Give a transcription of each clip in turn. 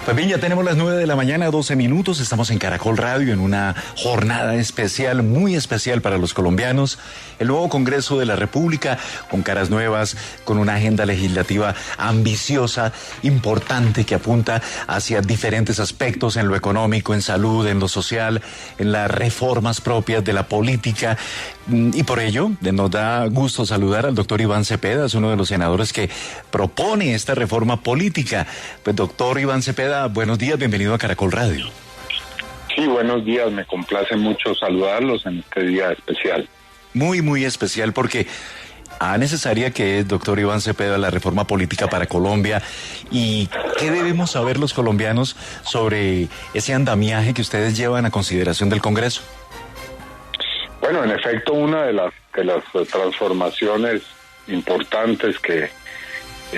Pues bien, ya tenemos las 9 de la mañana, 12 minutos. Estamos en Caracol Radio en una jornada especial, muy especial para los colombianos. El nuevo Congreso de la República, con caras nuevas, con una agenda legislativa ambiciosa, importante, que apunta hacia diferentes aspectos en lo económico, en salud, en lo social, en las reformas propias de la política. Y por ello, nos da gusto saludar al doctor Iván Cepeda, es uno de los senadores que propone esta reforma política. Pues doctor Iván Cepeda, buenos días, bienvenido a Caracol Radio. Sí, buenos días, me complace mucho saludarlos en este día especial. Muy, muy especial porque necesaria que es, doctor Iván Cepeda, la reforma política para Colombia. ¿Y qué debemos saber los colombianos sobre ese andamiaje que ustedes llevan a consideración del Congreso? Bueno, en efecto, una de las transformaciones importantes que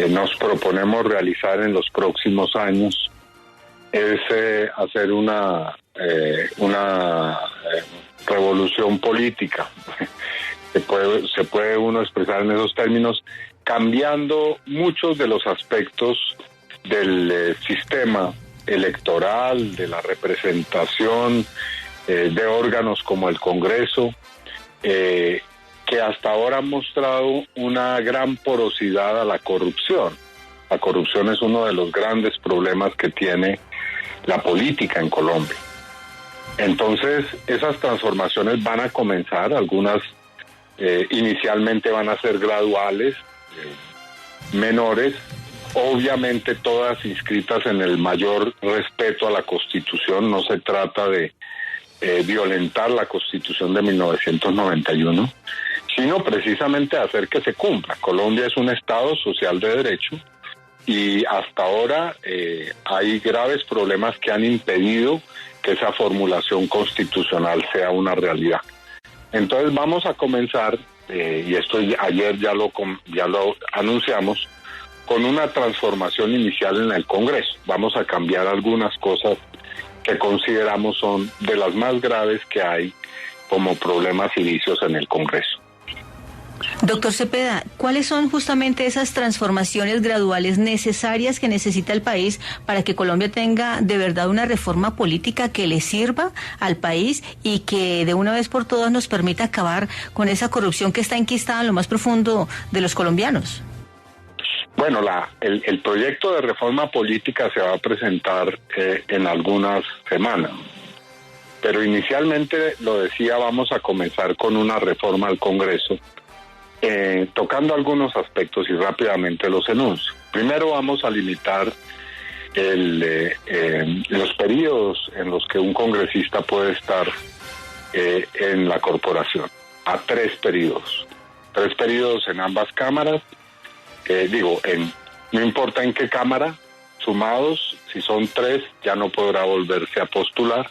nos proponemos realizar en los próximos años es hacer una revolución política. Se puede uno expresar en esos términos, cambiando muchos de los aspectos del sistema electoral, de la representación, de órganos como el Congreso, que hasta ahora han mostrado una gran porosidad a la corrupción. La corrupción es uno de los grandes problemas que tiene la política en Colombia. Entonces, esas transformaciones van a comenzar, algunas inicialmente van a ser graduales, menores, obviamente todas inscritas en el mayor respeto a la Constitución. No se trata de violentar la Constitución de 1991, sino precisamente hacer que se cumpla. Colombia es un Estado social de derecho y hasta ahora hay graves problemas que han impedido que esa formulación constitucional sea una realidad. Entonces vamos a comenzar, y esto ayer ya lo anunciamos, con una transformación inicial en el Congreso. Vamos a cambiar algunas cosas que consideramos son de las más graves que hay como problemas y vicios en el Congreso. Doctor Cepeda, ¿cuáles son justamente esas transformaciones graduales necesarias que necesita el país para que Colombia tenga de verdad una reforma política que le sirva al país y que de una vez por todas nos permita acabar con esa corrupción que está enquistada en lo más profundo de los colombianos? Bueno, el proyecto de reforma política se va a presentar en algunas semanas, pero inicialmente, lo decía, vamos a comenzar con una reforma al Congreso, tocando algunos aspectos y rápidamente los enuncio. Primero vamos a limitar los periodos en los que un congresista puede estar en la corporación a 3 periodos. 3 periodos en ambas cámaras. No importa en qué cámara, sumados, si son 3, ya no podrá volverse a postular.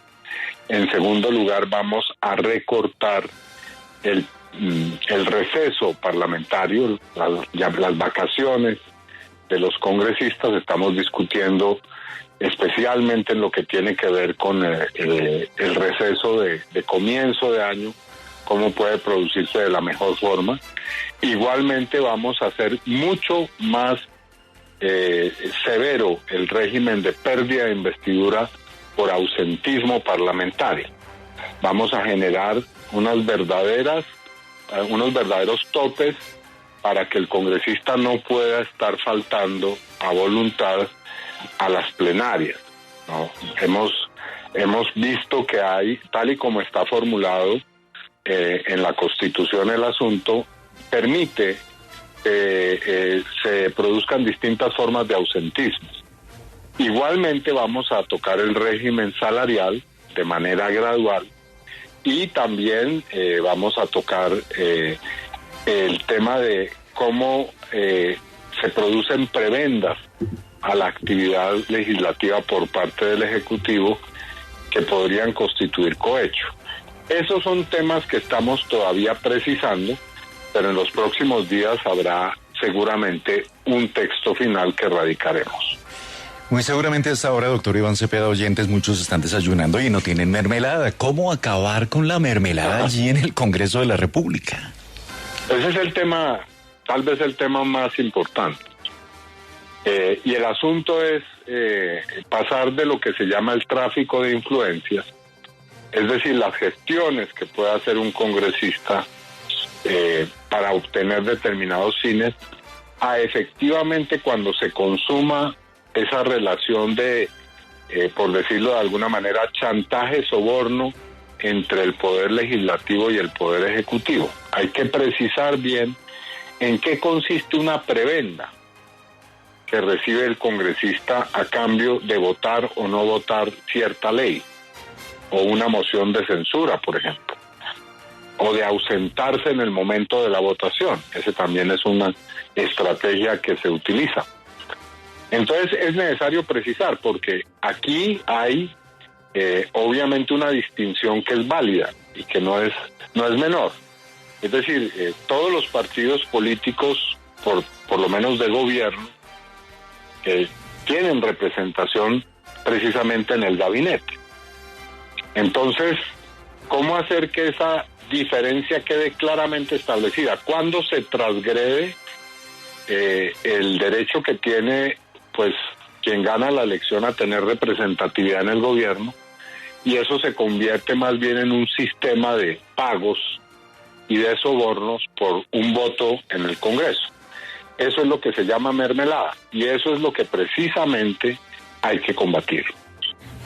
En segundo lugar, vamos a recortar el receso parlamentario, las vacaciones de los congresistas. Estamos discutiendo especialmente en lo que tiene que ver con el receso de comienzo de año, cómo puede producirse de la mejor forma. Igualmente vamos a hacer mucho más severo el régimen de pérdida de investidura por ausentismo parlamentario. Vamos a generar unos verdaderos topes para que el congresista no pueda estar faltando a voluntad a las plenarias, ¿no? Hemos visto que hay, tal y como está formulado en la Constitución, el asunto permite que se produzcan distintas formas de ausentismo. Igualmente vamos a tocar el régimen salarial de manera gradual y también vamos a tocar el tema de cómo se producen prebendas a la actividad legislativa por parte del Ejecutivo que podrían constituir cohecho. Esos son temas que estamos todavía precisando, pero en los próximos días habrá seguramente un texto final que radicaremos. Muy seguramente a esta hora, doctor Iván Cepeda, oyentes, muchos están desayunando y no tienen mermelada. ¿Cómo acabar con la mermelada allí en el Congreso de la República? Ese es el tema, tal vez el tema más importante. Y el asunto es pasar de lo que se llama el tráfico de influencias, es decir, las gestiones que puede hacer un congresista para obtener determinados fines, a efectivamente cuando se consuma esa relación de, por decirlo de alguna manera, chantaje, soborno entre el poder legislativo y el poder ejecutivo. Hay que precisar bien en qué consiste una prebenda que recibe el congresista a cambio de votar o no votar cierta ley, o una moción de censura, por ejemplo, o de ausentarse en el momento de la votación. Ese también es una estrategia que se utiliza. Entonces es necesario precisar, porque aquí hay obviamente una distinción que es válida y que no es menor. Es decir, todos los partidos políticos, por lo menos de gobierno, tienen representación precisamente en el gabinete. Entonces, ¿cómo hacer que esa diferencia quede claramente establecida? ¿Cuándo se transgrede el derecho que tiene, pues, quien gana la elección a tener representatividad en el gobierno? Y eso se convierte más bien en un sistema de pagos y de sobornos por un voto en el Congreso. Eso es lo que se llama mermelada, y eso es lo que precisamente hay que combatir.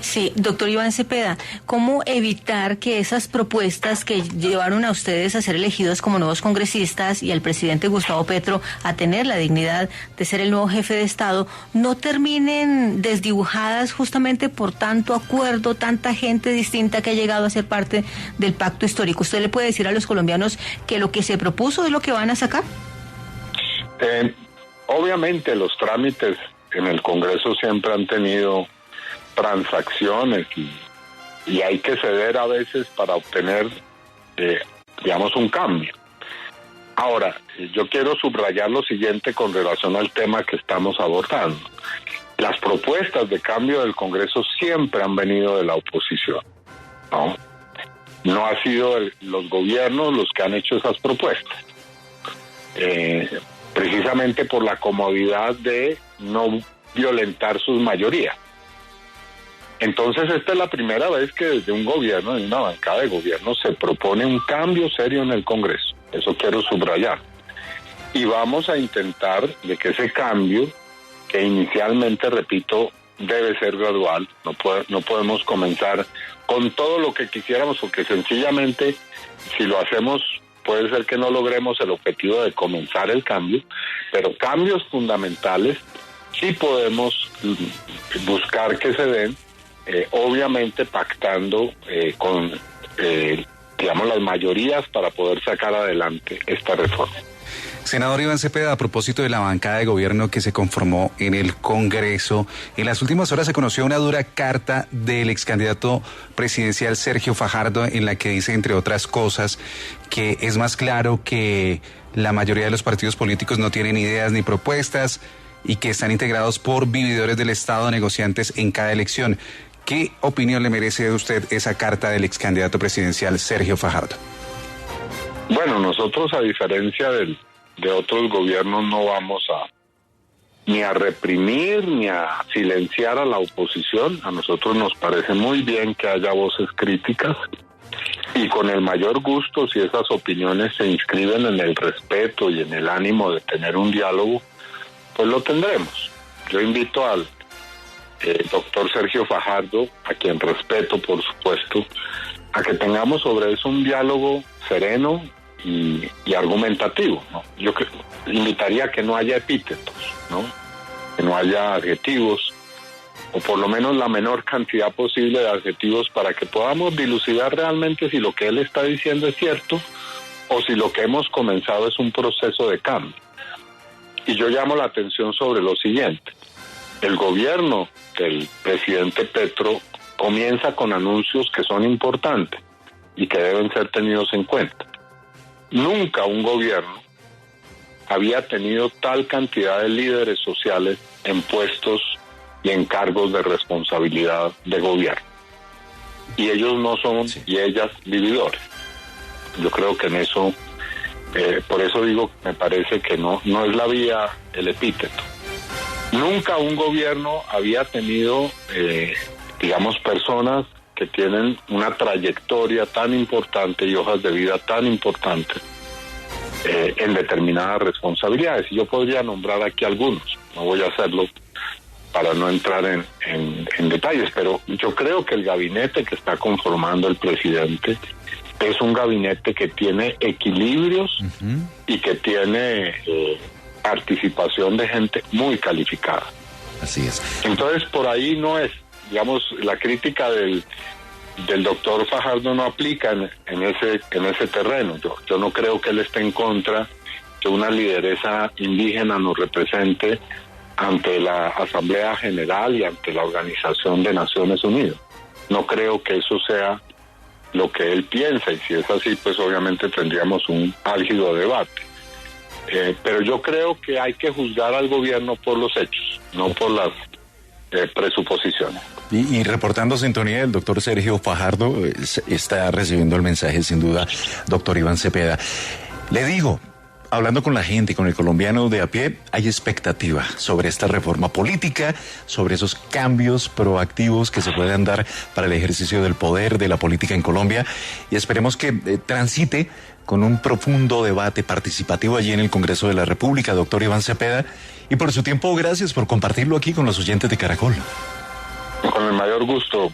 Sí, doctor Iván Cepeda, ¿cómo evitar que esas propuestas que llevaron a ustedes a ser elegidos como nuevos congresistas y al presidente Gustavo Petro a tener la dignidad de ser el nuevo jefe de Estado no terminen desdibujadas justamente por tanto acuerdo, tanta gente distinta que ha llegado a ser parte del pacto histórico? ¿Usted le puede decir a los colombianos que lo que se propuso es lo que van a sacar? Obviamente los trámites en el Congreso siempre han tenido transacciones y hay que ceder a veces para obtener, digamos, un cambio. Ahora, yo quiero subrayar lo siguiente con relación al tema que estamos abordando. Las propuestas de cambio del Congreso siempre han venido de la oposición, ¿no? No ha sido los gobiernos los que han hecho esas propuestas. Precisamente por la comodidad de no violentar sus mayorías. Entonces esta es la primera vez que desde un gobierno, en una bancada de gobierno, se propone un cambio serio en el Congreso. Eso quiero subrayar. Y vamos a intentar de que ese cambio, que inicialmente, repito, debe ser gradual, no podemos comenzar con todo lo que quisiéramos, porque sencillamente, si lo hacemos, puede ser que no logremos el objetivo de comenzar el cambio, pero cambios fundamentales sí podemos buscar que se den, obviamente pactando con, digamos, las mayorías para poder sacar adelante esta reforma. Senador Iván Cepeda, a propósito de la bancada de gobierno que se conformó en el Congreso, en las últimas horas se conoció una dura carta del ex candidato presidencial Sergio Fajardo, en la que dice, entre otras cosas, que es más claro que la mayoría de los partidos políticos no tienen ideas ni propuestas y que están integrados por vividores del Estado, negociantes en cada elección. ¿Qué opinión le merece de usted esa carta del ex candidato presidencial Sergio Fajardo? Bueno, nosotros, a diferencia de otros gobiernos, no vamos ni a reprimir ni a silenciar a la oposición. A nosotros nos parece muy bien que haya voces críticas y con el mayor gusto, si esas opiniones se inscriben en el respeto y en el ánimo de tener un diálogo, pues lo tendremos. Yo invito al doctor Sergio Fajardo, a quien respeto por supuesto, a que tengamos sobre eso un diálogo sereno y argumentativo, ¿no? Yo invitaría a que no haya epítetos, ¿no? Que no haya adjetivos, o por lo menos la menor cantidad posible de adjetivos, para que podamos dilucidar realmente si lo que él está diciendo es cierto o si lo que hemos comenzado es un proceso de cambio. Y yo llamo la atención sobre lo siguiente. El gobierno del presidente Petro comienza con anuncios que son importantes y que deben ser tenidos en cuenta. Nunca un gobierno había tenido tal cantidad de líderes sociales en puestos y en cargos de responsabilidad de gobierno. Y ellos no son, y ellas, vividores. Yo creo que en eso, por eso digo, me parece que no es la vía el epíteto. Nunca un gobierno había tenido, digamos, personas que tienen una trayectoria tan importante y hojas de vida tan importantes en determinadas responsabilidades. Y yo podría nombrar aquí algunos, no voy a hacerlo para no entrar en detalles, pero yo creo que el gabinete que está conformando el presidente es un gabinete que tiene equilibrios y que tiene participación de gente muy calificada. Así es. Entonces, por ahí no es, digamos, la crítica del doctor Fajardo no aplica en ese terreno. Yo no creo que él esté en contra que una lideresa indígena nos represente ante la Asamblea General y ante la Organización de Naciones Unidas. No creo que eso sea lo que él piensa, y si es así, pues obviamente tendríamos un álgido debate. Pero yo creo que hay que juzgar al gobierno por los hechos, no por las presuposiciones. Y reportando sintonía, el doctor Sergio Fajardo está recibiendo el mensaje, sin duda, doctor Iván Cepeda. Le digo, hablando con la gente, con el colombiano de a pie, hay expectativa sobre esta reforma política, sobre esos cambios proactivos que se puedan dar para el ejercicio del poder, de la política en Colombia, y esperemos que transite con un profundo debate participativo allí en el Congreso de la República, doctor Iván Cepeda, y por su tiempo, gracias por compartirlo aquí con los oyentes de Caracol. Con el mayor gusto,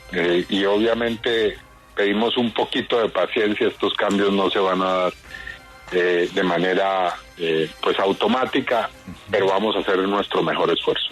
y obviamente pedimos un poquito de paciencia, estos cambios no se van a dar de manera pues automática, pero vamos a hacer nuestro mejor esfuerzo.